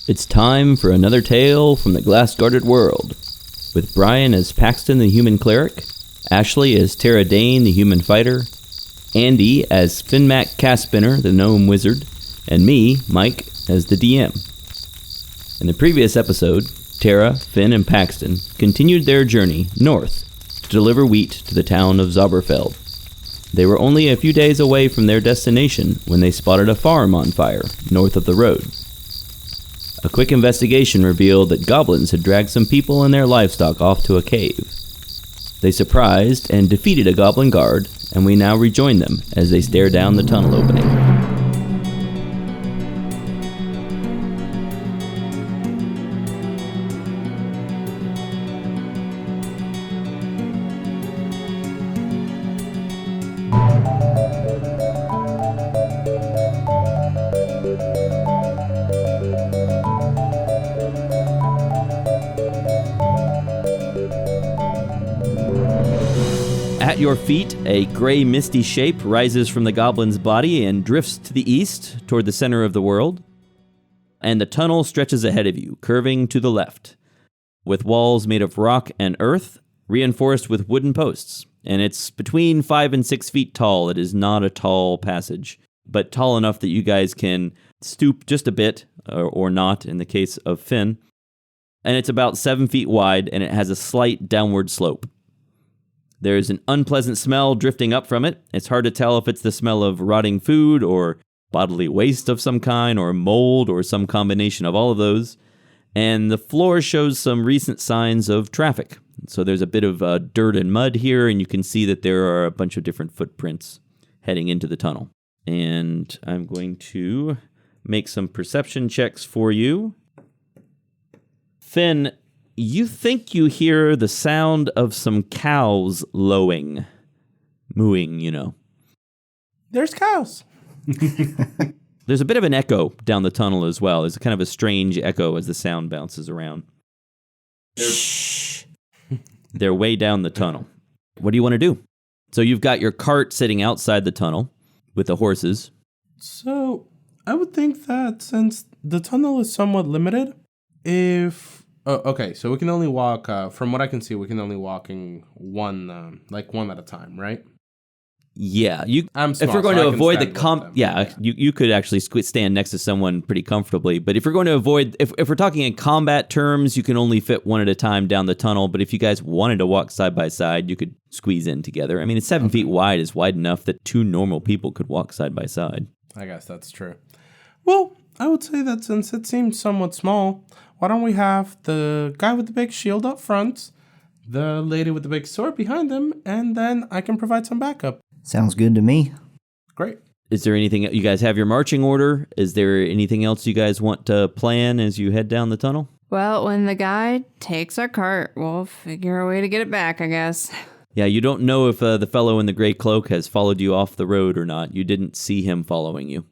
It's time for another tale from the glass-guarded world, with Brian as Paxton the human cleric, Ashley as Tara Dane the human fighter, Andy as Finmac Caspinner the gnome wizard, and me, Mike, as the DM. In the previous episode, Tara, Finn, and Paxton continued their journey north to deliver wheat to the town of Zauberfeld. They were only a few days away from their destination when they spotted a farm on fire north of the road. A quick investigation revealed that goblins had dragged some people and their livestock off to a cave. They surprised and defeated a goblin guard, and we now rejoin them as they stare down the tunnel opening. At your feet, a gray misty shape rises from the goblin's body and drifts to the east toward the center of the world. And the tunnel stretches ahead of you, curving to the left, with walls made of rock and earth, reinforced with wooden posts. And it's between 5 and 6 feet tall. It is not a tall passage, but tall enough that you guys can stoop just a bit, or not in the case of Finn. And it's about 7 feet wide, and it has a slight downward slope. There's an unpleasant smell drifting up from it. It's hard to tell if it's the smell of rotting food or bodily waste of some kind or mold or some combination of all of those. And the floor shows some recent signs of traffic. So there's a bit of dirt and mud here, and you can see that there are a bunch of different footprints heading into the tunnel. And I'm going to make some perception checks for you. Finn, you think you hear the mooing, you know. There's cows. There's a bit of an echo down the tunnel as well. There's kind of a strange echo as the sound bounces around. Shh. They're way down the tunnel. What do you want to do? So you've got your cart sitting outside the tunnel with the horses. So I would think that since the tunnel is somewhat limited, so we can only walk, from what I can see, we can only walk in one at a time, right? Yeah. I'm small, if we're going so to I can avoid the stand with them. you could actually stand next to someone pretty comfortably. But if you're going to avoid, if we're talking in combat terms, you can only fit one at a time down the tunnel. But if you guys wanted to walk side by side, you could squeeze in together. I mean, it's 7 feet wide. It's wide enough that two normal people could walk side by side. I guess that's true. Well, I would say that since it seems somewhat small, why don't we have the guy with the big shield up front, the lady with the big sword behind them, and then I can provide some backup. Sounds good to me. Great. Is there anything, you guys have your marching order? Is there anything else you guys want to plan as you head down the tunnel? Well, when the guy takes our cart, we'll figure a way to get it back, I guess. Yeah, you don't know if the fellow in the gray cloak has followed you off the road or not. You didn't see him following you.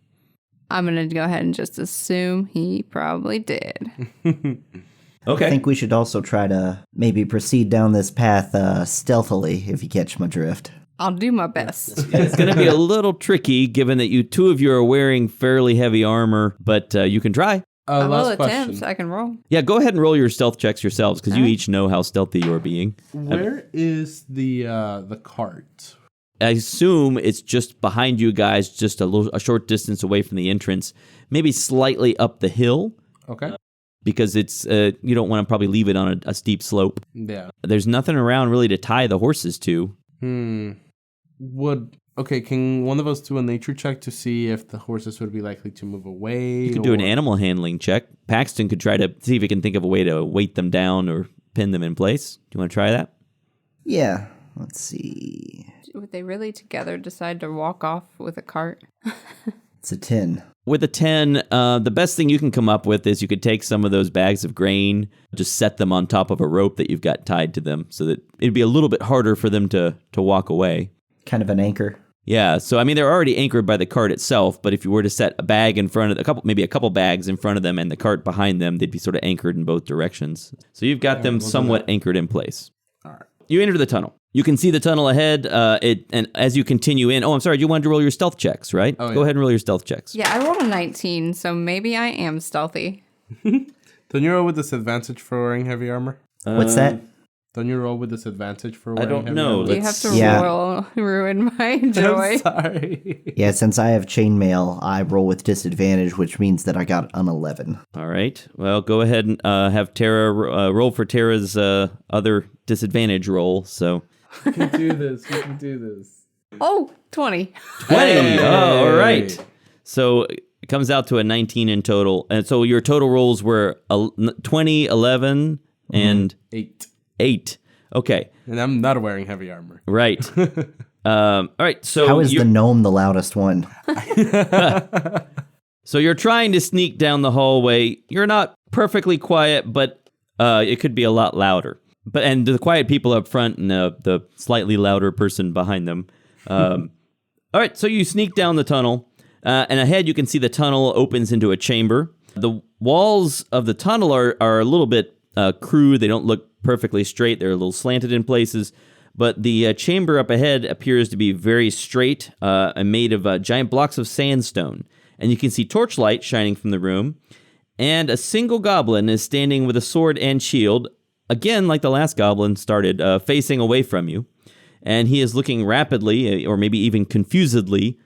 I'm going to go ahead and just assume he probably did. Okay. I think we should also try to maybe proceed down this path stealthily, if you catch my drift. I'll do my best. It's going to be a little tricky, given that two of you are wearing fairly heavy armor, but you can try. I will Last attempt. question. I can roll. Yeah, go ahead and roll your stealth checks yourselves, because you each know how stealthy you're being. Where is the cart? I assume it's just behind you guys, just a short distance away from the entrance, maybe slightly up the hill. Okay. Because it's you don't want to probably leave it on a steep slope. Yeah. There's nothing around really to tie the horses to. Can one of us do a nature check to see if the horses would be likely to move away? You could do an animal handling check. Paxton could try to see if he can think of a way to weight them down or pin them in place. Do you want to try that? Yeah. Let's see. Would they really together decide to walk off with a cart? It's a 10. With a 10, the best thing you can come up with is you could take some of those bags of grain, just set them on top of a rope that you've got tied to them so that it'd be a little bit harder for them to walk away. Kind of an anchor. Yeah, so I mean, they're already anchored by the cart itself, but if you were to set a bag in front of maybe a couple bags in front of them and the cart behind them, they'd be sort of anchored in both directions. So you've got them somewhat anchored in place. All right. You enter the tunnel. You can see the tunnel ahead, and as you continue in... Oh, I'm sorry, you wanted to roll your stealth checks, right? Oh, yeah. Go ahead and roll your stealth checks. Yeah, I rolled a 19, so maybe I am stealthy. Don't you roll with disadvantage for wearing heavy armor? What's that? Don't you roll with disadvantage for I wearing don't heavy know. armor? You have to Yeah. roll, ruin my joy. I'm sorry. Yeah, since I have chainmail, I roll with disadvantage, which means that I got an 11. All right. Well, go ahead and have Tara roll for Tara's other disadvantage roll. So You can do this. You can do this. Oh, 20. 20. Oh, all right. So it comes out to a 19 in total. And so your total rolls were 20, 11, and 8. Okay. And I'm not wearing heavy armor. Right. All right. So How is the gnome the loudest one? So you're trying to sneak down the hallway. You're not perfectly quiet, but it could be a lot louder. And the quiet people up front and the slightly louder person behind them. All right, so you sneak down the tunnel, and ahead you can see the tunnel opens into a chamber. The walls of the tunnel are a little bit crude. They don't look perfectly straight. They're a little slanted in places. But the chamber up ahead appears to be very straight and made of giant blocks of sandstone. And you can see torchlight shining from the room. And a single goblin is standing with a sword and shield, again, like the last goblin started, facing away from you. And he is looking rapidly, or maybe even confusedly,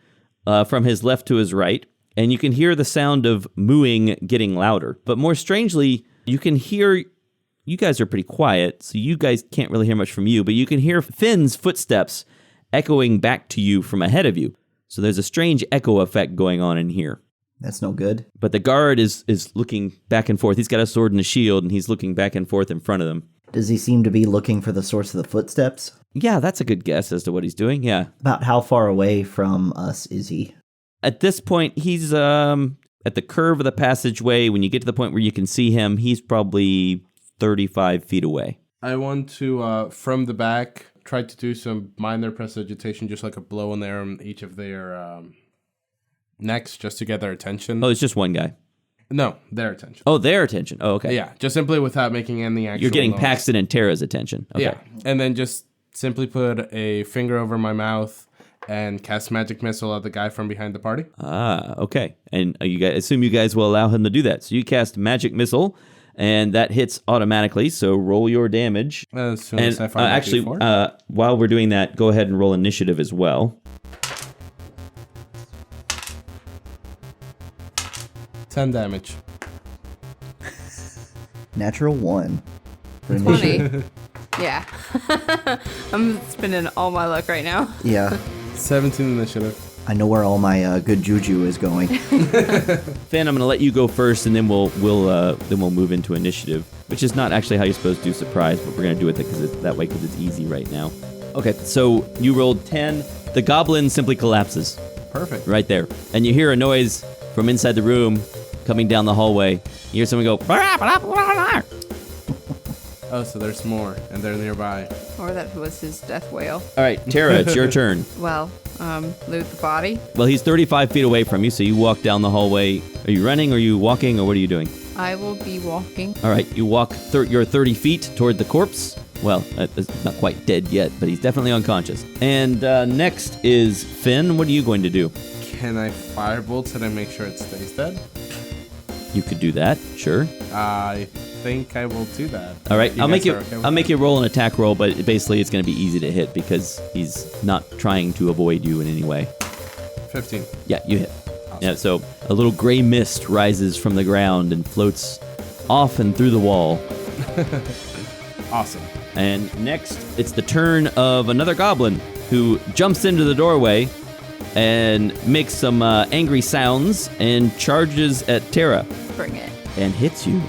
from his left to his right. And you can hear the sound of mooing getting louder. But more strangely, you can hear... You guys are pretty quiet, so you guys can't really hear much from you, but you can hear Finn's footsteps echoing back to you from ahead of you. So there's a strange echo effect going on in here. That's no good. But the guard is looking back and forth. He's got a sword and a shield, and he's looking back and forth in front of them. Does he seem to be looking for the source of the footsteps? Yeah, that's a good guess as to what he's doing, yeah. About how far away from us is he? At this point, he's at the curve of the passageway. When you get to the point where you can see him, he's probably 35 feet away. I want to, from the back, try to do some minor prestidigitation, just like a blow in there on each of their necks, just to get their attention. Oh, it's just one guy. No, their attention. Oh, their attention. Oh, okay. Yeah, just simply without making any actual You're getting noise. Paxton and Tara's attention. Okay. Yeah, and then just simply put a finger over my mouth and cast magic missile at the guy from behind the party. Ah, okay. And you guys assume you guys will allow him to do that. So you cast magic missile, and that hits automatically. So roll your damage. As soon as I find actually, D4. while we're doing that, go ahead and roll initiative as well. 10 damage. Natural 1. For initiative. 20. Yeah. I'm spending all my luck right now. Yeah. 17 initiative. I know where all my good juju is going. Finn, I'm going to let you go first, and then we'll move into initiative, which is not actually how you're supposed to do surprise, but we're going to do it because it's easy right now. Okay, so you rolled 10. The goblin simply collapses Perfect. right there, and you hear a noise from inside the room coming down the hallway. You hear someone go, Oh, so there's more, and they're nearby. Or that was his death wail. all right, Tara, it's your turn. Well, loot the body. Well, he's 35 feet away from you, so you walk down the hallway. Are you running, or are you walking, or what are you doing? I will be walking. All right, you walk your 30 feet toward the corpse. Well, it's not quite dead yet, but he's definitely unconscious. And next is Finn. What are you going to do? Can I firebolt so that I make sure it stays dead? You could do that, sure. I think I will do that. All right, You I'll guys make you. are okay with I'll that? make you roll an attack roll, but basically it's going to be easy to hit because he's not trying to avoid you in any way. 15. Yeah, you hit. Yeah, so a little gray mist rises from the ground and floats off and through the wall. Awesome. And next, it's the turn of another goblin who jumps into the doorway and makes some angry sounds and charges at Tara Bring it. and hits you.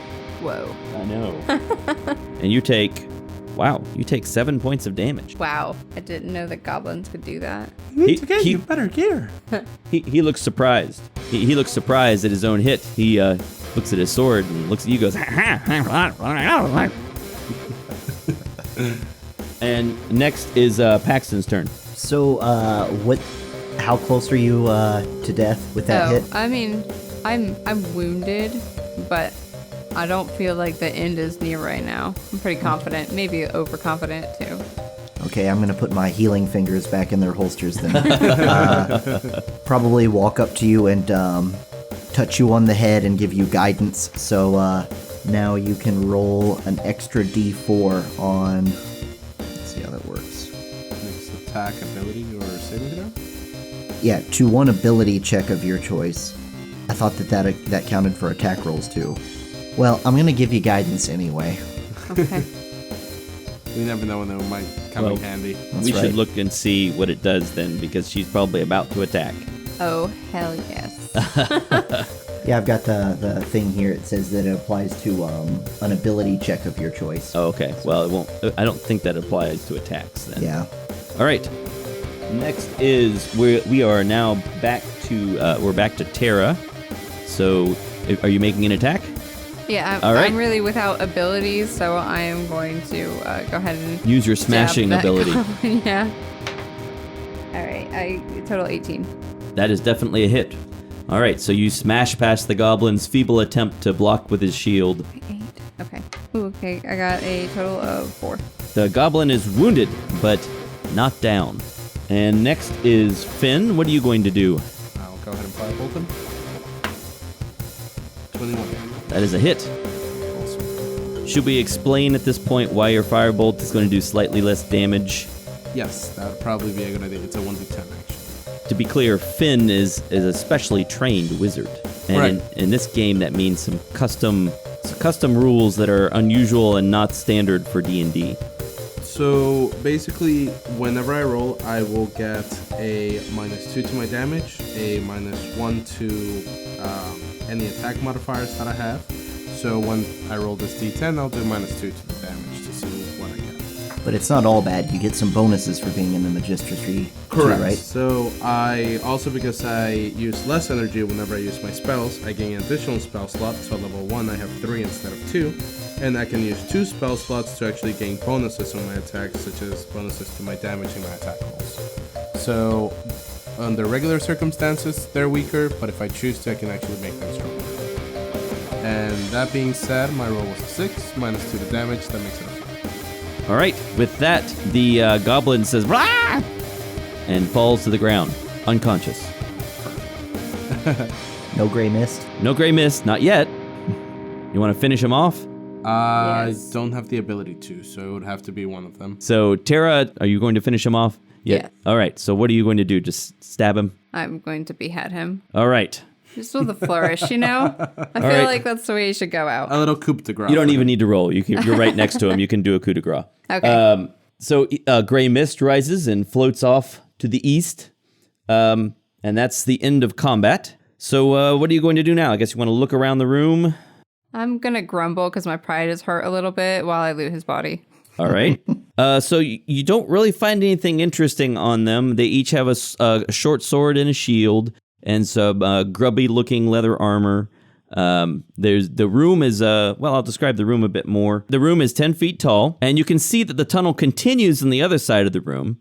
Whoa. I know. And you take 7 points of damage. Wow. I didn't know that goblins could do that. You need He- to get he- you better gear. He looks surprised. He looks surprised at his own hit. He looks at his sword and looks at you and goes, And next is Paxton's turn. So, how close are you to death with that hit? I mean, I'm wounded, but I don't feel like the end is near right now. I'm pretty confident, maybe overconfident too. Okay, I'm gonna put my healing fingers back in their holsters then. Probably walk up to you and touch you on the head and give you guidance. So now you can roll an extra d4 on... Let's see how that works. Next attack, ability, or saving throw? Yeah, to one ability check of your choice. I thought that counted for attack rolls too. Well, I'm going to give you guidance anyway. Okay. We never know when they might come in handy. We right. should look and see what it does then, because she's probably about to attack. Oh, hell yes. Yeah, I've got the thing here. It says that it applies to an ability check of your choice. Oh, okay. Well, it won't. I don't think that applies to attacks then. Yeah. All right. Next is we are now back to we're back to Terra. So, are you making an attack? Yeah, All right. I'm really without abilities, so I am going to go ahead and Use your smashing stab that ability. goblin, yeah. All right, I total 18. That is definitely a hit. All right, so you smash past the goblin's feeble attempt to block with his shield. 8. Okay. Ooh, okay, I got a total of 4. The goblin is wounded, but not down. And next is Finn. What are you going to do? I'll go ahead and firebolt him. 21. That is a hit. Awesome. Should we explain at this point why your firebolt is going to do slightly less damage? Yes, that would probably be a good idea. It's a 1d10 actually. To be clear, Finn is a specially trained wizard. And Right. in this game, that means some custom rules that are unusual and not standard for D&D. So basically, whenever I roll, I will get a -2 to my damage, a -1 to any attack modifiers that I have. So when I roll this d10, I'll do -2 to the damage to see what I get. But it's not all bad. You get some bonuses for being in the Magistracy too, right? So I also, because I use less energy whenever I use my spells, I gain an additional spell slot. So at level 1, I have 3 instead of 2. And I can use 2 spell slots to actually gain bonuses on my attacks, such as bonuses to my damage and my attack rolls. So under regular circumstances, they're weaker, but if I choose to, I can actually make them stronger. And that being said, my roll was a 6, -2 to damage, that makes it a 4. All right, with that, the goblin says, "Rah!" and falls to the ground, unconscious. No gray mist. No gray mist, not yet. You want to finish him off? I Yes. don't have the ability to, so it would have to be one of them. So, Tara, are you going to finish him off? Yeah. All right, so what are you going to do? Just stab him? I'm going to behead him. All right. Just with a flourish, you know? I feel right. like that's the way you should go out. A little coup de grace. You don't even need to roll. You're right next to him. You can do a coup de grace. Okay. So gray mist rises and floats off to the east, and that's the end of combat. So what are you going to do now? I guess you want to look around the room. I'm going to grumble because my pride is hurt a little bit while I loot his body. All right. So you don't really find anything interesting on them. They each have a short sword and a shield and some grubby-looking leather armor. The room is, I'll describe the room a bit more. The room is 10 feet tall, and you can see that the tunnel continues on the other side of the room.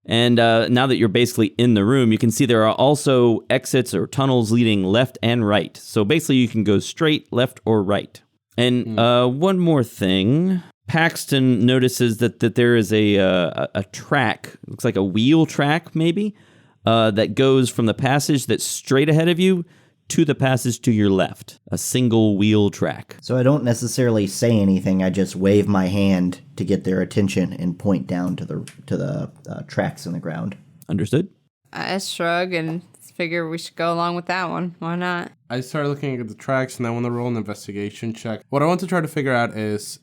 And now that you're basically in the room, you can see there are also exits or tunnels leading left and right. So basically you can go straight, left, or right. And one more thing. Paxton notices that there is a track, looks like a wheel track maybe, that goes from the passage that's straight ahead of you to the passage to your left. A single wheel track. So I don't necessarily say anything. I just wave my hand to get their attention and point down to the tracks in the ground. Understood? I shrug and figure we should go along with that one. Why not? I started looking at the tracks and I want to roll an investigation check. What I want to try to figure out is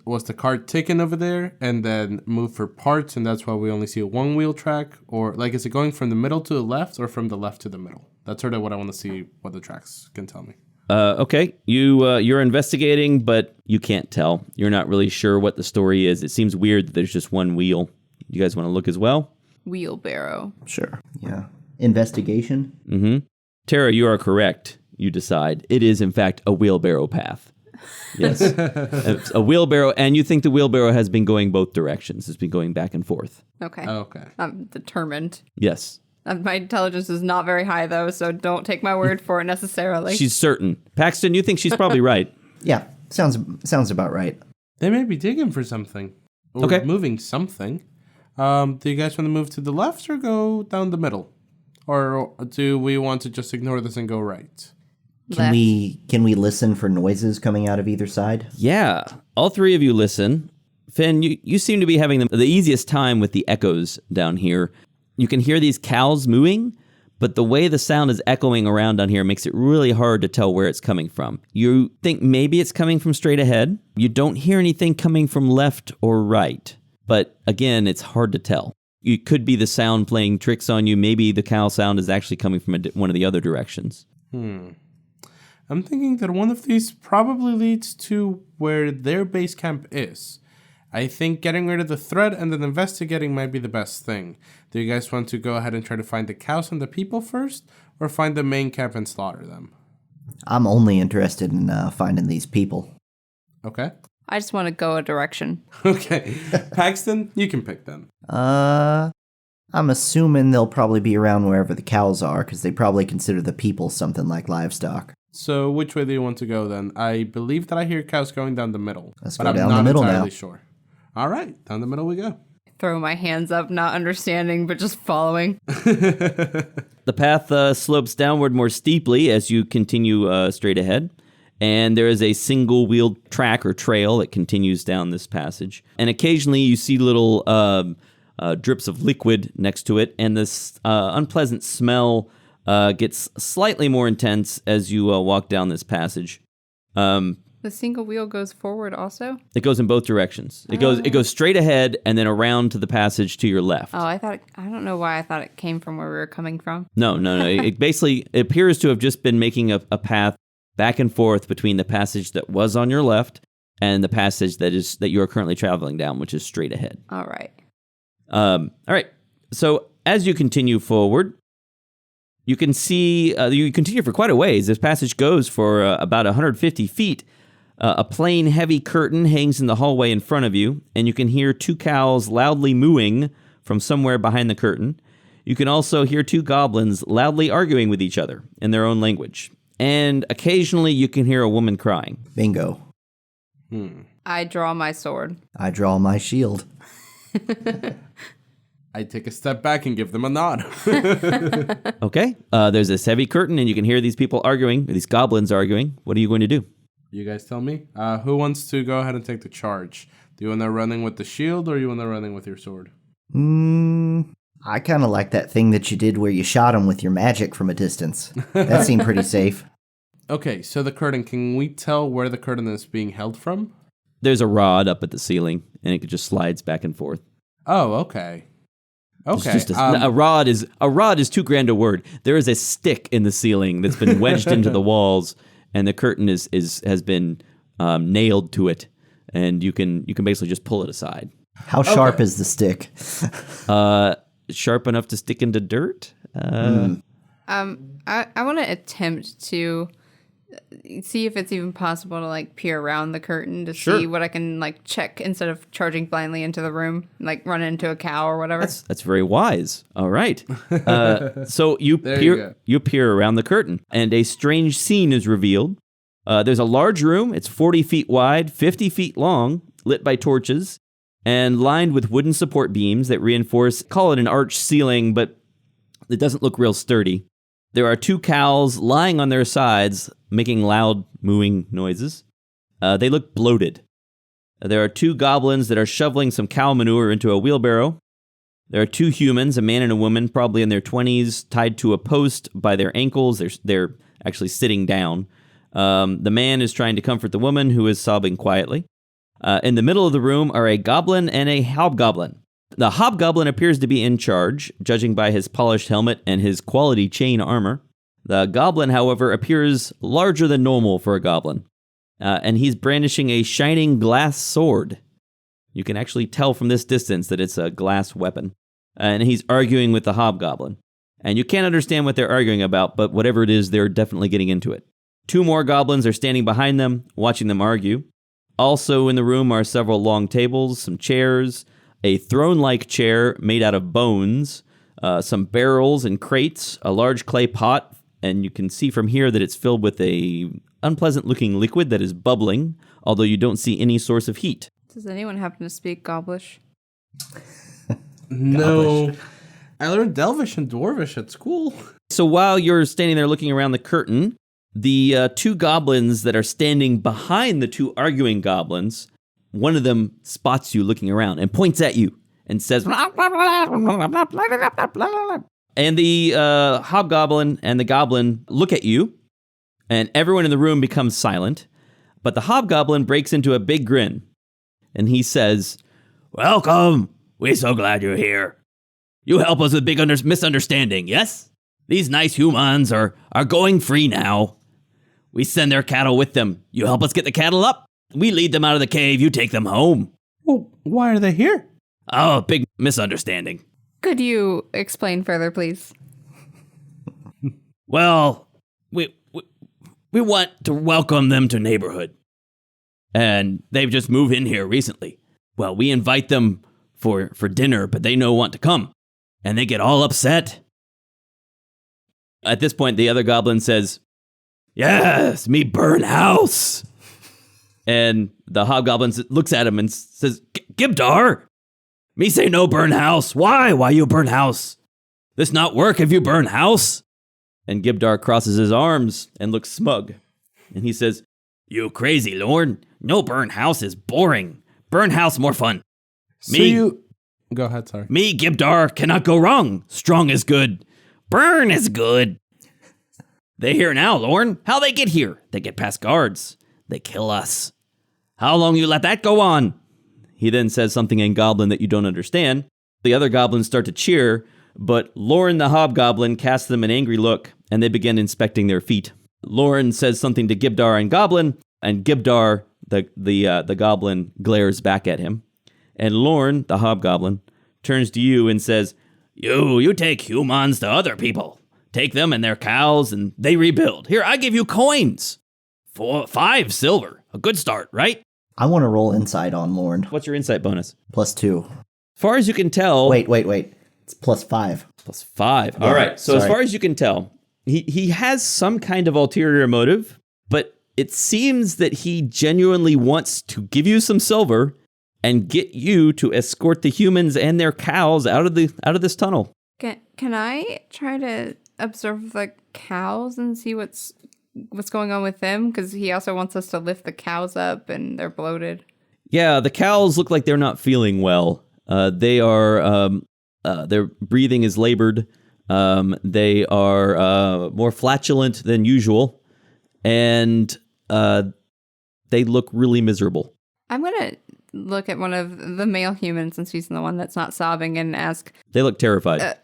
was the cart taken over there and then moved for parts, and that's why we only see a one wheel track? Or like, is it going from the middle to the left or from the left to the middle? That's sort of what I want to see, what the tracks can tell me. Okay, you're investigating, but you can't tell. You're not really sure what the story is. It seems weird that there's just one wheel. You guys want to look as well? Wheelbarrow. Sure. Yeah. Investigation? Mm-hmm. Tara, you are correct. You decide. It is, in fact, a wheelbarrow path. Yes. It's a wheelbarrow, and you think the wheelbarrow has been going both directions. It's been going back and forth. Okay. Okay. I'm determined. Yes. My intelligence is not very high, though, so don't take my word for it necessarily. She's certain. Paxton, you think she's probably right. Yeah. Sounds about right. They may be digging for something. Or Okay. moving something. Do you guys want to move to the left or go down the middle? Or do we want to just ignore this and go right? Can we listen for noises coming out of either side? Yeah, all three of you listen. Finn, you seem to be having the easiest time with the echoes down here. You can hear these cows mooing, but the way the sound is echoing around down here makes it really hard to tell where it's coming from. You think maybe it's coming from straight ahead. You don't hear anything coming from left or right. But again, it's hard to tell. It could be the sound playing tricks on you. Maybe the cow sound is actually coming from one of the other directions. I'm thinking that one of these probably leads to where their base camp is. I think getting rid of the threat and then investigating might be the best thing. Do you guys want to go ahead and try to find the cows and the people first, or find the main camp and slaughter them? I'm only interested in finding these people. Okay. I just want to go a direction. Okay. Paxton, you can pick then. I'm assuming they'll probably be around wherever the cows are, because they probably consider the people something like livestock. So which way do you want to go then? I believe that I hear cows going down the middle. Let's but go I'm down not the middle entirely now. sure. All right, down the middle we go. Throw my hands up, not understanding, but just following. The path slopes downward more steeply as you continue straight ahead. And there is a single-wheeled track or trail that continues down this passage. And occasionally you see little drips of liquid next to it. And this unpleasant smell gets slightly more intense as you walk down this passage. The single wheel goes forward also? It goes in both directions. It goes straight ahead and then around to the passage to your left. Oh, I don't know why I thought it came from where we were coming from. No. It basically appears to have just been making a path back and forth between the passage that was on your left and the passage that you are currently traveling down, which is straight ahead. All right. All right. So as you continue forward, you can see you continue for quite a ways. This passage goes for about 150 feet. A plain, heavy curtain hangs in the hallway in front of you, and you can hear two cows loudly mooing from somewhere behind the curtain. You can also hear two goblins loudly arguing with each other in their own language. And occasionally you can hear a woman crying. Bingo. I draw my sword. I draw my shield. I take a step back and give them a nod. Okay. There's this heavy curtain, and you can hear these people arguing, these goblins arguing. What are you going to do? You guys tell me. Who wants to go ahead and take the charge? Do you want to running with the shield, or you want to running with your sword? I kind of like that thing that you did where you shot him with your magic from a distance. That seemed pretty safe. Okay, so the curtain, can we tell where the curtain is being held from? There's a rod up at the ceiling, and it just slides back and forth. Oh, okay. It's Okay. just a rod is too grand a word. There is a stick in the ceiling that's been wedged into the walls, and the curtain has been nailed to it, and you can basically just pull it aside. How sharp is the stick? Sharp enough to stick into dirt. I want to attempt to see if it's even possible to like peer around the curtain to see what I can like check instead of charging blindly into the room, like run into a cow or whatever. That's very wise. All right. So you peer around the curtain, and a strange scene is revealed. There's a large room. It's 40 feet wide, 50 feet long, lit by torches, and lined with wooden support beams that reinforce, call it an arched ceiling, but it doesn't look real sturdy. There are two cows lying on their sides, making loud mooing noises. They look bloated. There are two goblins that are shoveling some cow manure into a wheelbarrow. There are two humans, a man and a woman, probably in their 20s, tied to a post by their ankles. They're actually sitting down. The man is trying to comfort the woman, who is sobbing quietly. In the middle of the room are a goblin and a hobgoblin. The hobgoblin appears to be in charge, judging by his polished helmet and his quality chain armor. The goblin, however, appears larger than normal for a goblin, and he's brandishing a shining glass sword. You can actually tell from this distance that it's a glass weapon, and he's arguing with the hobgoblin. And you can't understand what they're arguing about, but whatever it is, they're definitely getting into it. Two more goblins are standing behind them, watching them argue. Also in the room are several long tables, some chairs, a throne-like chair made out of bones, some barrels and crates, a large clay pot, and you can see from here that it's filled with a unpleasant-looking liquid that is bubbling, although you don't see any source of heat. Does anyone happen to speak Goblish? No. I learned Delvish and Dwarvish at school. So while you're standing there looking around the curtain, The two goblins that are standing behind the two arguing goblins, one of them spots you looking around and points at you and says, and the hobgoblin and the goblin look at you, and everyone in the room becomes silent. But the hobgoblin breaks into a big grin, and he says, "Welcome. We're so glad you're here. You help us with big misunderstanding, yes? These nice humans are going free now. We send their cattle with them. You help us get the cattle up. We lead them out of the cave. You take them home." Well, why are they here? Oh, big misunderstanding. Could you explain further, please? Well, we want to welcome them to neighborhood. And they've just moved in here recently. Well, we invite them for dinner, but they don't want to come. And they get all upset. At this point, the other goblin says, "Yes, me burn house." And the hobgoblin looks at him and says, "Gibdar, me say no burn house. Why? Why you burn house? This not work if you burn house?" And Gibdar crosses his arms and looks smug. And he says, "You crazy, Lord. No burn house is boring. Burn house more fun. Go ahead, sorry. Me, Gibdar, cannot go wrong. Strong is good. Burn is good. They here now, Lorne. How they get here? They get past guards. They kill us. How long you let that go on?" He then says something in Goblin that you don't understand. The other goblins start to cheer, but Lorne the hobgoblin casts them an angry look, and they begin inspecting their feet. Lorne says something to Gibdar and Goblin, and Gibdar, the goblin, glares back at him. And Lorne, the hobgoblin, turns to you and says, You take humans to other people. Take them and their cows, and they rebuild. Here, I give you coins. 5 silver. A good start, right? I want to roll insight on Lorne. What's your insight bonus? +2. As far as you can tell... Wait. It's +5. +5. Yeah, all right. So sorry. As far as you can tell, he has some kind of ulterior motive, but it seems that he genuinely wants to give you some silver and get you to escort the humans and their cows out of this tunnel. Can I try to observe the cows and see what's going on with them? Because he also wants us to lift the cows up and they're bloated. Yeah, the cows look like they're not feeling well. They are, their breathing is labored. They are more flatulent than usual. And they look really miserable. I'm going to look at one of the male humans, since he's the one that's not sobbing, and ask... They look terrified.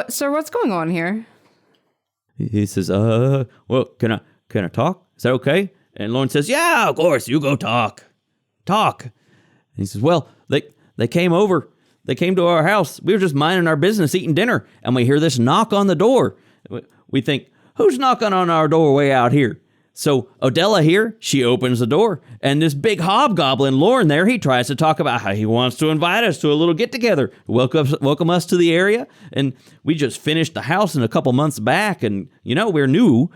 Sir, what's going on here? He says, well, can I talk? Is that okay? And Lorne says, yeah, of course, you go talk. And he says, well, they came over. They came to our house. We were just minding our business, eating dinner, and we hear this knock on the door. We think, who's knocking on our doorway out here? So Odella here, she opens the door, and this big hobgoblin, Lorne there, he tries to talk about how he wants to invite us to a little get-together, welcome us to the area, and we just finished the house in a couple months back, and, we're new,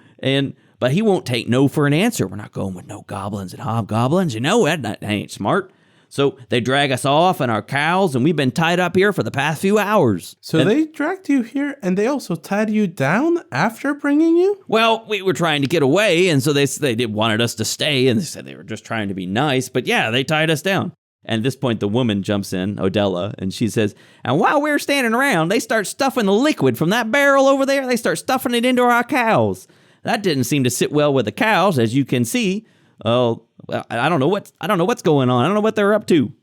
but he won't take no for an answer. We're not going with no goblins and hobgoblins, that ain't smart. So they drag us off and our cows, and we've been tied up here for the past few hours. So they dragged you here, and they also tied you down after bringing you? Well, we were trying to get away, and so they wanted us to stay, and they said they were just trying to be nice. But yeah, they tied us down. And at this point, the woman jumps in, Odella, and she says, and while we're standing around, they start stuffing the liquid from that barrel over there. They start stuffing it into our cows. That didn't seem to sit well with the cows, as you can see. Oh, well, I don't know what's going on. I don't know what they're up to.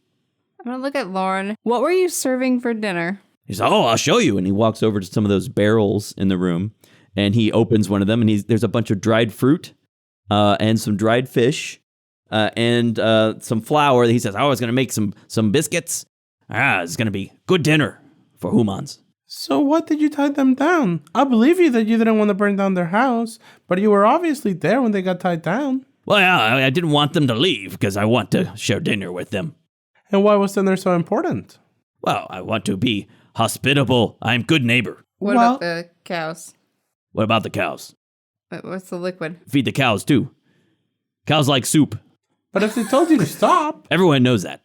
I'm gonna look at Lorne. What were you serving for dinner? He says, I'll show you. And he walks over to some of those barrels in the room, and he opens one of them, and there's a bunch of dried fruit, and some dried fish, and some flour. He says, I was gonna make some biscuits. It's gonna be good dinner for humans. So what did you tie them down? I believe you that you didn't want to burn down their house, but you were obviously there when they got tied down. Well, yeah, I didn't want them to leave because I want to share dinner with them. And why was dinner so important? Well, I want to be hospitable. I'm good neighbor. What about the cows? What about the cows? What's the liquid? Feed the cows, too. Cows like soup. But if they told you to stop... Everyone knows that.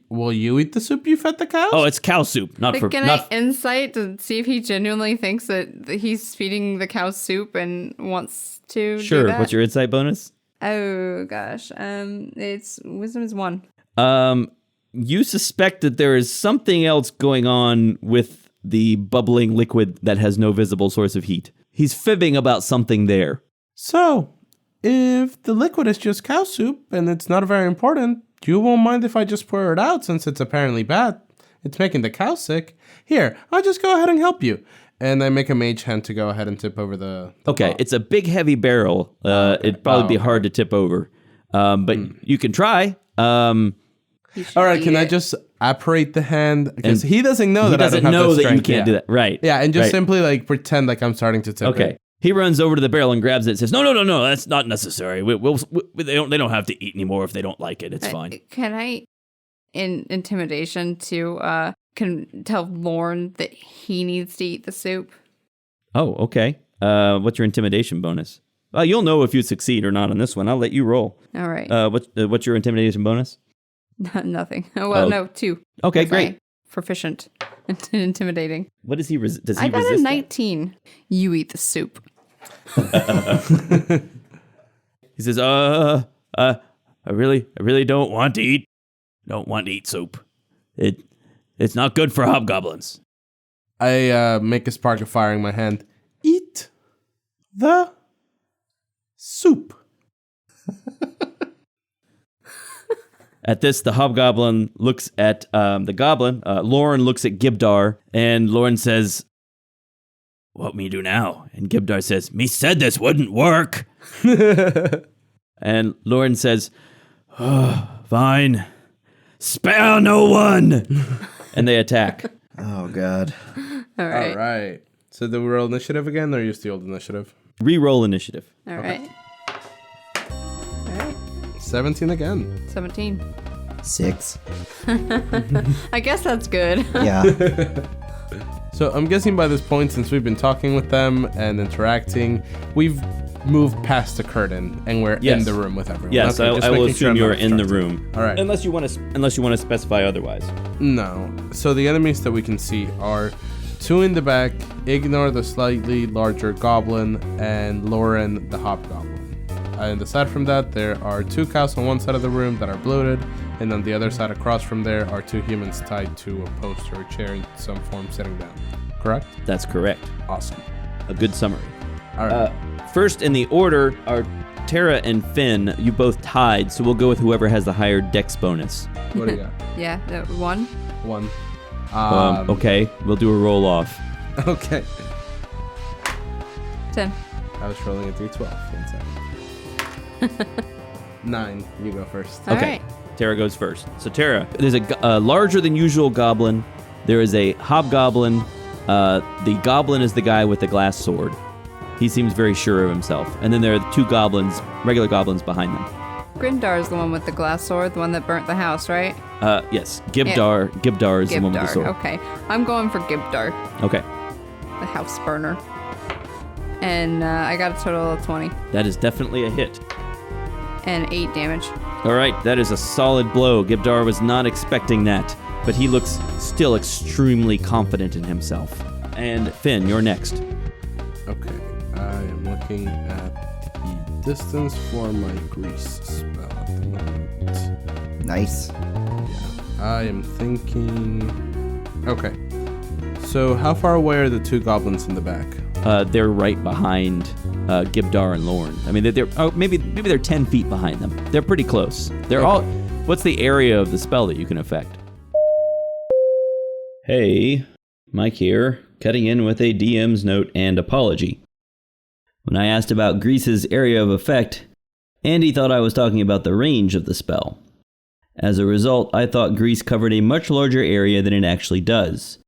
Will you eat the soup you fed the cows? Oh, it's cow soup, not for. Can I insight to see if he genuinely thinks that he's feeding the cow soup and wants to? Sure. Do that? What's your insight bonus? Oh gosh, it's wisdom is 1. You suspect that there is something else going on with the bubbling liquid that has no visible source of heat. He's fibbing about something there. So, if the liquid is just cow soup and it's not very important, you won't mind if I just pour it out since it's apparently bad. It's making the cow sick. Here, I'll just go ahead and help you. And I make a mage hand to go ahead and tip over the Okay, pot. it's a big, heavy barrel. It'd probably be hard to tip over. But you can try. All right, can I just operate the hand? Because he doesn't know that I don't have the that you strength. can't do that. Right. Yeah, and just right. simply like pretend like I'm starting to tip Okay. it. He runs over to the barrel and grabs it and says, No, that's not necessary. They don't have to eat anymore if they don't like it. It's fine. Can I, in intimidation, can tell Lorne that he needs to eat the soup? Oh, okay. What's your intimidation bonus? You'll know if you succeed or not on this one. I'll let you roll. All right. What's your intimidation bonus? Nothing. Well, no, 2. Okay, That's great. Proficient in intimidating. What does he does he I got resist? a 19. You eat the soup. He says, I really don't want to eat soup. It's not good for hobgoblins. I make a spark of fire in my hand. Eat the soup. At this, the hobgoblin looks at the goblin. Lauren looks at Gibdar, and Lauren says, "What me do now?" And Gibdar says, "Me said this wouldn't work." And Lauren says, "Oh, fine. Spare no one." And they attack. Oh, God. All right. All right. So do we roll initiative again, or use the old initiative? Reroll initiative. All right. All right. 17 again. 17. 6. I guess that's good. Yeah. So I'm guessing by this point, since we've been talking with them and interacting, we've moved past the curtain and we're in the room with everyone. Yes, Okay, just I will making sure assume I'm you're not in the distracted. room. All right. Unless you want to specify otherwise. No. So the enemies that we can see are 2 in the back, Ignore the slightly larger goblin, and Lauren the hobgoblin. And aside from that, there are 2 cows on one side of the room that are bloated, and on the other side across from there are 2 humans tied to a post or a chair in some form sitting down. Correct? That's correct. Awesome. A good summary. All right. First in the order are Tara and Finn. You both tied, so we'll go with whoever has the higher dex bonus. What do you got? Yeah, 1. 1. Okay, we'll do a roll off. Okay. 10. I was rolling a d12. 1 second. 9. You go first. All Okay, right. Tara goes first. So Tara, there's a larger than usual goblin. There is a hobgoblin. The goblin is the guy with the glass sword. He seems very sure of himself. And then there are the 2 goblins, regular goblins behind them. Grindar is the one with the glass sword, the one that burnt the house, right? Yes, Gibdar is the one with the sword. Okay. I'm going for Gibdar, Okay, the house burner. And I got a total of 20 that is definitely a hit. and 8 damage. All right, that is a solid blow. Gibdar was not expecting that, but he looks still extremely confident in himself. And Finn, you're next. Okay. I am looking at the distance for my grease spell at the moment. Nice. I am thinking... Okay. So how far away are the 2 goblins in the back? They're right behind Gibdar and Lorne. I mean, maybe they're 10 feet behind them. They're pretty close. They're all. What's the area of the spell that you can affect? Hey, Mike here, cutting in with a DM's note and apology. When I asked about Grease's area of effect, Andy thought I was talking about the range of the spell. As a result, I thought Grease covered a much larger area than it actually does.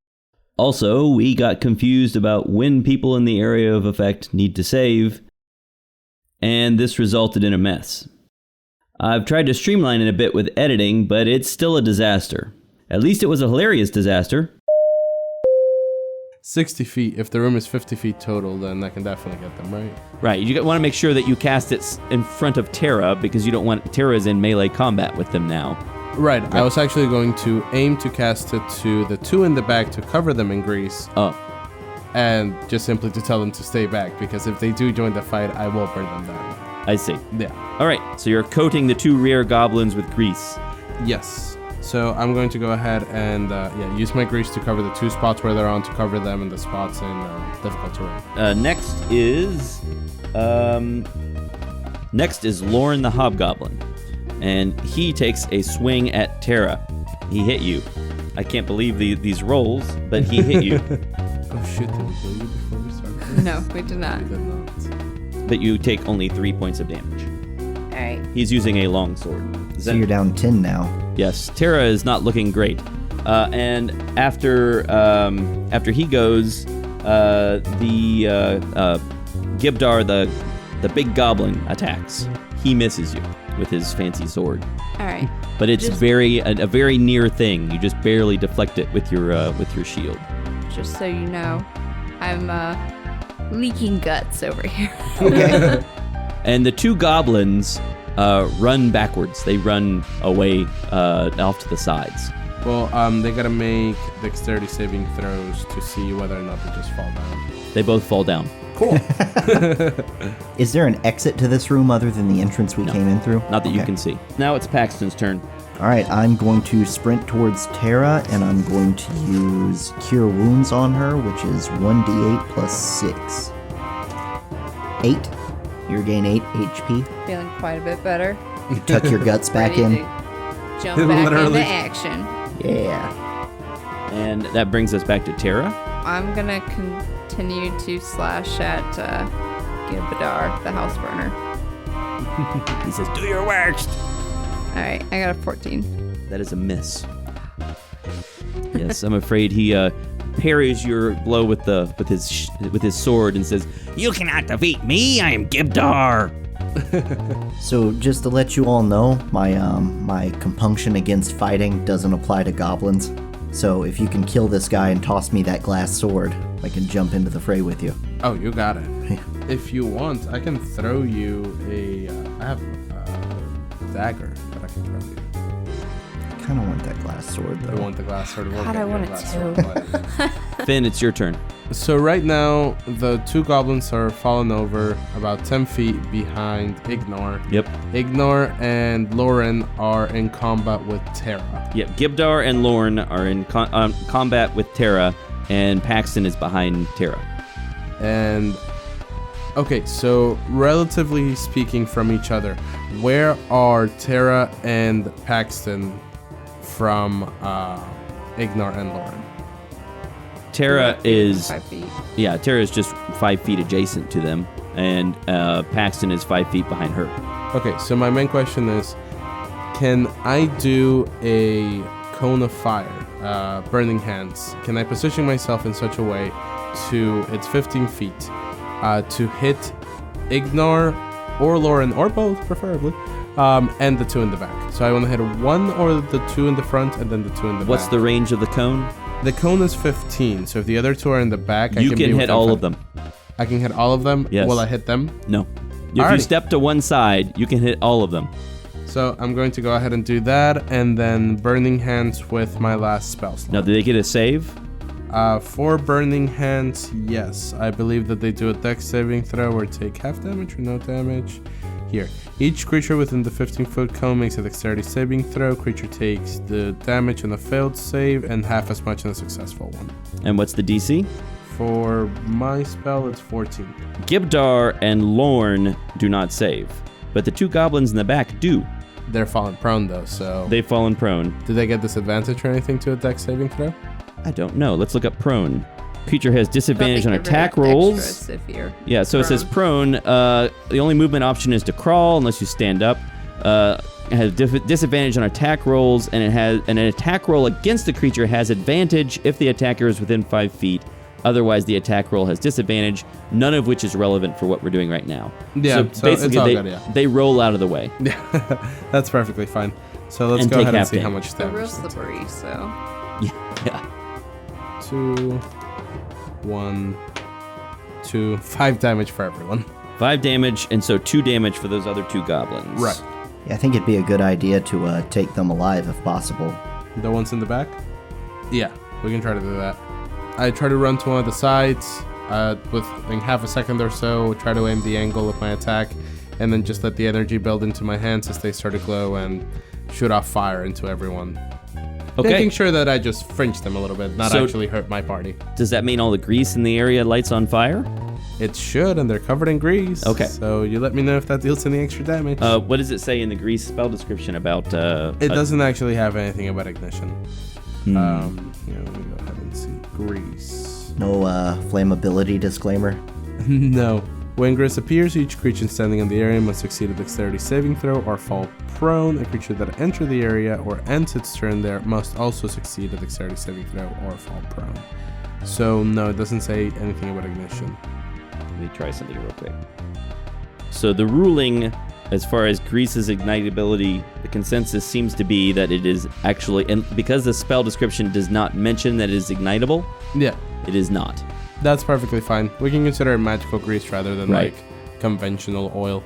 Also, we got confused about when people in the area of effect need to save, and this resulted in a mess. I've tried to streamline it a bit with editing, but it's still a disaster. At least it was a hilarious disaster. 60 feet. If the room is 50 feet total, then I can definitely get them, right? Right, you want to make sure that you cast it in front of Tara, because you don't want Tara's in melee combat with them now. Right. I was actually going to aim to cast it to the two in the back to cover them in grease. Oh. And just simply to tell them to stay back, because if they do join the fight, I will burn them down. I see. Yeah. All right, so you're coating the two rear goblins with grease. Yes. So I'm going to go ahead and use my grease to cover the two spots where they're on, to cover them in the spots in difficult terrain. Next is Lauren the Hobgoblin, and he takes a swing at Tara. He hit you. I can't believe these rolls, but he hit you. Oh shit! Did we kill you before we started? No, we did not. We did not. But you take only 3 points of damage. All right. He's using a long sword. So you're down 10 now. Yes, Tara is not looking great. And after he goes, Gibdar, the big goblin, attacks. He misses you with his fancy sword. All right. But it's a very near thing. You just barely deflect it with your shield. Just so you know, I'm leaking guts over here. Okay. And the two goblins run backwards. They run away off to the sides. Well, they gotta make dexterity saving throws to see whether or not they just fall down. They both fall down. Cool. Is there an exit to this room other than the entrance we came in through? Not that you Okay. can see. Now it's Paxton's turn. All right, I'm going to sprint towards Tara, and I'm going to use Cure Wounds on her, which is 1d8 plus 6. 8. You gain 8 HP. Feeling quite a bit better. You tuck your guts back Ready in. to jump back Literally. into action. Yeah. And that brings us back to Tara. I'm gonna continue to slash at Gibdar, the house burner. He says, "Do your worst." All right, I got a 14. That is a miss. Yes, I'm afraid he parries your blow with his sword and says, "You cannot defeat me. I am Gibdar." So just to let you all know, my compunction against fighting doesn't apply to goblins. So if you can kill this guy and toss me that glass sword, I can jump into the fray with you. Oh, you got it. If you want, I can throw you I have a dagger that I can throw you. I kind of want that glass sword, though. I want the glass sword. God, I want it too. Finn, it's your turn. So right now, the two goblins are fallen over about 10 feet behind Ignore. Yep. Ignore and Lauren are in combat with Tara. Yep. Gibdar and Lorne are in combat with Tara, and Paxton is behind Tara. And okay, so relatively speaking from each other, where are Tara and Paxton from Ignore and Lauren? Tara is 5 feet. Yeah, Tara is just 5 feet adjacent to them, and Paxton is 5 feet behind her. Okay, so my main question is, can I do a cone of fire, burning hands? Can I position myself in such a way to, it's 15 feet, to hit Ignore or Lauren, or both preferably, and the two in the back? So I want to hit one or the two in the front and then the two in the What's back. the range of the cone? The cone is 15, so if the other two are in the back, I You can can be hit within all five- of them. I can hit all of them? Yes. Will I hit them? No. If you Alrighty. step to one side, you can hit all of them. So I'm going to go ahead and do that, and then Burning Hands with my last spell slot. Now, do they get a save? For Burning Hands, yes. I believe that they do a dex saving throw or take half damage or no damage. Here. Each creature within the 15-foot cone makes a dexterity saving throw. Creature takes the damage on a failed save and half as much on a successful one. And what's the DC? For my spell, it's 14. Gibdar and Lorne do not save, but the two goblins in the back do. They're fallen prone, though, so... They've fallen prone. Do they get disadvantage or anything to a dex saving throw? I don't know. Let's look up prone. Creature has disadvantage on Probably get rid attack of rolls. extras if you're Yeah, so it says prone. The only movement option is to crawl unless you stand up. It has disadvantage on attack rolls, and an attack roll against the creature has advantage if the attacker is within 5 feet. Otherwise, the attack roll has disadvantage, none of which is relevant for what we're doing right now. Yeah, so it's basically, all they, good, yeah. they roll out of the way. Yeah, that's perfectly fine. So let's And go take ahead and half see how damage. much they're real damage. slippery, so Yeah. 2, 1, 2, 5 damage for everyone. 5 damage, and so 2 damage for those other two goblins. Right. Yeah, I think it'd be a good idea to take them alive if possible. The ones in the back? Yeah, we can try to do that. I try to run to one of the sides within half a second or so, try to aim the angle of my attack, and then just let the energy build into my hands as they start to glow and shoot off fire into everyone. Okay. Making sure that I just fringe them a little bit, not actually hurt my party. Does that mean all the grease in the area lights on fire? It should, and they're covered in grease. Okay. So you let me know if that deals any extra damage. What does it say in the grease spell description about... it doesn't actually have anything about ignition. Let me go ahead and see. Grease. No flammability disclaimer? No. When grease appears, each creature standing in the area must succeed a dexterity saving throw or fall prone. A creature that enters the area or ends its turn there must also succeed a dexterity saving throw or fall prone. So, no, it doesn't say anything about ignition. Let me try something real quick. So the ruling, as far as grease's ignitability, the consensus seems to be that it is actually, and because the spell description does not mention that it is ignitable, Yeah, it is not. that's perfectly fine. We can consider it magical grease rather than Right. like conventional oil.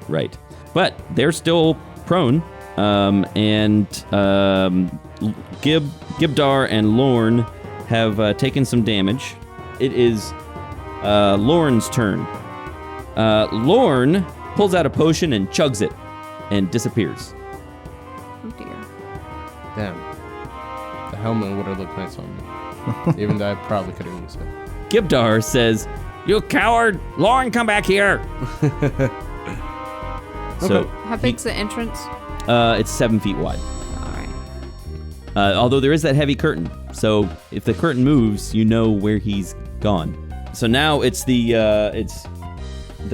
Right. But they're still prone, and Gibdar and Lorne have taken some damage. It is Lorne's turn. Lorne pulls out a potion and chugs it and disappears. Oh dear. Damn. The helmet would have looked nice on me. Even though I probably could have used it. Gibdar says, "You coward! Lorne, come back here!" So How big's the entrance? it's 7 feet wide. All right. Although there is that heavy curtain, so if the curtain moves, you know where he's gone. So now it's the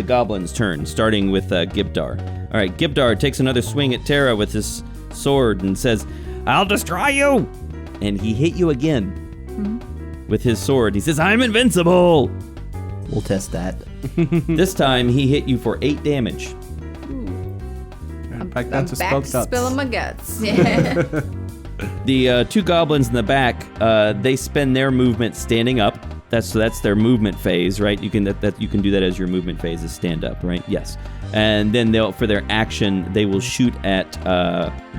goblin's turn, starting with Gibdar. All right, Gibdar takes another swing at Terra with his sword and says, "I'll destroy you!" And he hit you again with his sword. He says, "I'm invincible!" We'll test that. This time he hit you for 8 damage. Back down to Back spell to guts. spilling my guts. Yeah. The 2 goblins in the back, they spend their movement standing up. That's their movement phase, right? You can you can do that as your movement phase is stand up, right? Yes. And then for their action, they will shoot at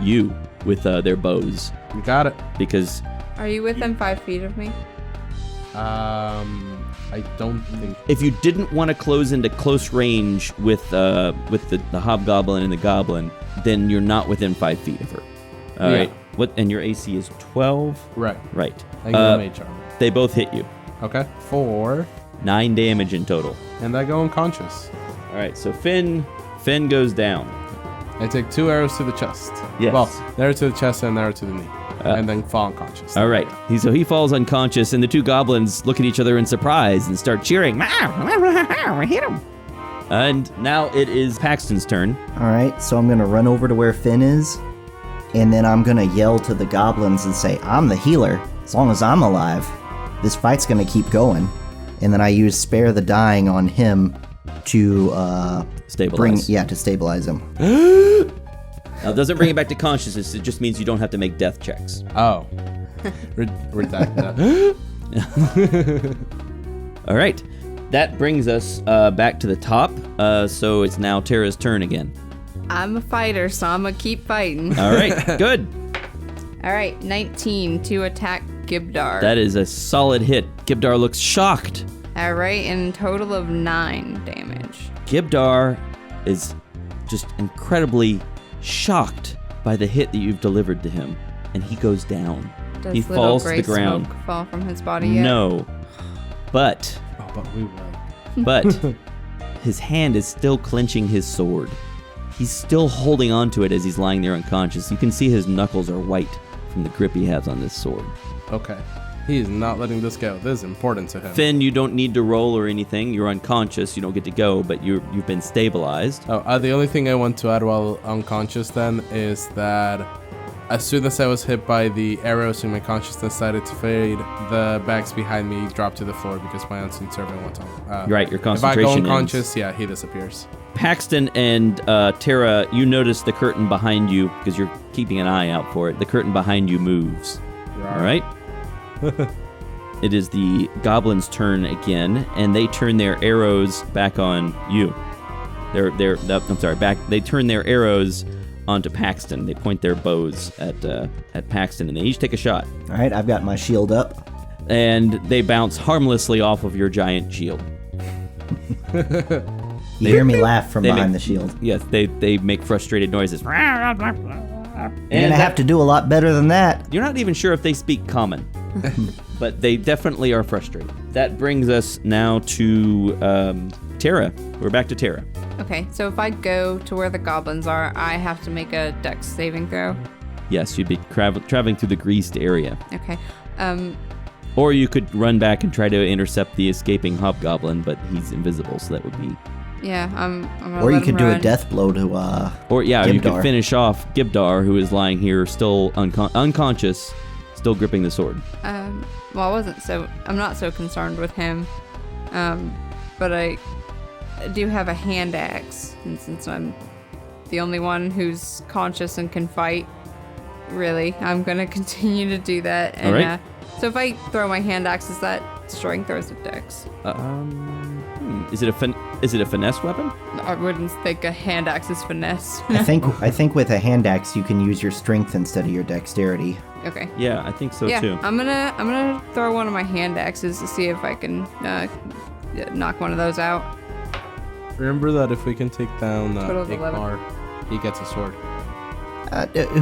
you with their bows You got it. because Are you within 5 feet of me? I don't think. if you didn't want to close into close range with the hobgoblin and the goblin, then you're not within 5 feet of her. All right. What? And your AC is 12. Right. Right. I get mage armor. They both hit you. Okay. 4. 9 damage in total. And I go unconscious. All right. So Finn goes down. I take 2 arrows to the chest. Yes. Well, an arrow to the chest and an arrow to the knee. And then fall unconscious. All right. So he falls unconscious, and the 2 goblins look at each other in surprise and start cheering. Hit him! And now it is Paxton's turn. All right, so I'm going to run over to where Finn is, and then I'm going to yell to the goblins and say, "I'm the healer. As long as I'm alive, this fight's going to keep going." And then I use Spare the Dying on him to Stabilize. to stabilize him. Now, it doesn't bring it back to consciousness. It just means you don't have to make death checks. Oh. Redact that. All right. That brings us back to the top. So it's now Terra's turn again. I'm a fighter, so I'm gonna keep fighting. All right. Good. All right, 19 to attack Gibdar. That is a solid hit. Gibdar looks shocked. All right, and total of 9 damage. Gibdar is just incredibly shocked by the hit that you've delivered to him, and he goes down. Does He little falls to gray the ground. smoke fall from his body yet? No. But Oh, but we will. his hand is still clenching his sword. He's still holding on to it as he's lying there unconscious. You can see his knuckles are white from the grip he has on this sword. Okay. He is not letting this go. This is important to him. Finn, you don't need to roll or anything. You're unconscious. You don't get to go, but you've been stabilized. Oh, the only thing I want to add while unconscious then is that as soon as I was hit by the arrows and my consciousness started to fade, the bags behind me dropped to the floor because my unseen servant went on. Right, your If I concentration go ends. unconscious, yeah, he disappears. Paxton and Tara, you notice the curtain behind you, because you're keeping an eye out for it. The curtain behind you moves. All right? It is the goblins' turn again, and they turn their arrows back on you. They turn their arrows onto Paxton. They point their bows at Paxton, and they each take a shot. All right, I've got my shield up. And they bounce harmlessly off of your giant shield. You hear me laugh from behind the shield. Yes, they make frustrated noises. You're gonna have to do a lot better than that. You're not even sure if they speak common, but they definitely are frustrated. That brings us now to Tara. We're back to Tara. Okay, so if I go to where the goblins are, I have to make a dex saving throw. Yes, you'd be traveling through the greased area. Okay. Or you could run back and try to intercept the escaping hobgoblin, but he's invisible, so that would be... Yeah, I'm gonna Or you let could him do run. a death blow to Or yeah, Gibdar. you could finish off Gibdar, who is lying here, still unconscious, still gripping the sword. Well, I'm not so concerned with him. But I do have a hand axe, and since I'm the only one who's conscious and can fight, really, I'm gonna continue to do that. And, all right. So if I throw my hand axe, is that strength or is it dex? Is it a finesse weapon? I wouldn't think a hand axe is finesse. I think with a hand axe you can use your strength instead of your dexterity. Okay. Yeah, I think so too. I'm gonna throw one of my hand axes to see if I can knock one of those out. Remember that if we can take down Total of 11. Igmar, he gets a sword.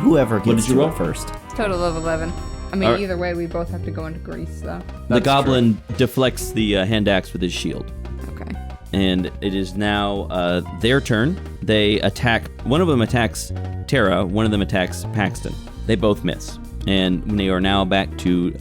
Whoever did gets you to roll? it first. Total of 11. I mean, Alright. either way, we both have to go into grease, though. The That's goblin deflects the hand axe with his shield. Okay. And it is now their turn. They attack. One of them attacks Tara. One of them attacks Paxton. They both miss. And they are now back to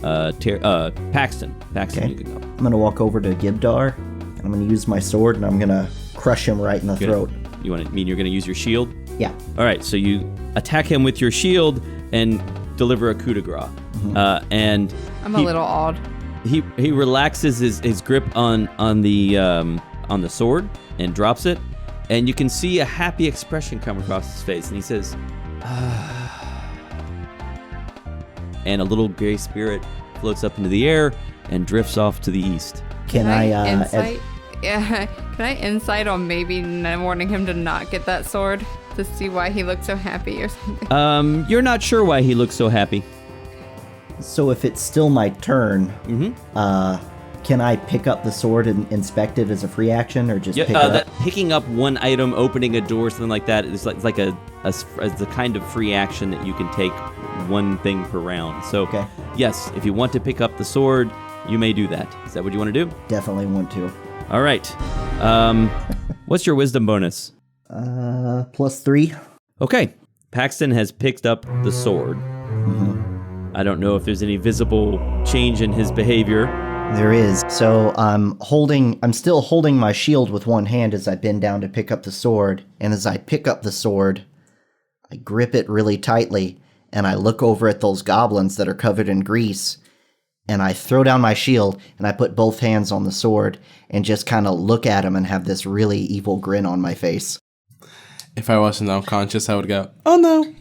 Paxton. Paxton, Okay. you can go. I'm gonna walk over to Gibdar, and I'm gonna use my sword, and I'm gonna crush him right in the throat. You want to mean you're going to use your shield? Yeah. All right. So you attack him with your shield and deliver a coup de grace. And I'm a little awed. he relaxes his grip on the sword and drops it, and you can see a happy expression come across his face, and he says, and a little gray spirit floats up into the air and drifts off to the east. Can I insight? Yeah. Can I insight on maybe warning him to not get that sword to see why he looked so happy or something? You're not sure why he looks so happy. So if it's still my turn, can I pick up the sword and inspect it as a free action, or just pick it up? Picking up one item, opening a door, something like that is like the kind of free action that you can take one thing per round. So Okay. yes, if you want to pick up the sword, you may do that. Is that what you want to do? Definitely want to. All right. What's your wisdom bonus? +3. Okay. Paxton has picked up the sword. I don't know if there's any visible change in his behavior. There is. So I'm still holding my shield with one hand as I bend down to pick up the sword. And as I pick up the sword, I grip it really tightly, and I look over at those goblins that are covered in grease, and I throw down my shield, and I put both hands on the sword and just kind of look at them and have this really evil grin on my face. If I wasn't unconscious, I would go, oh no.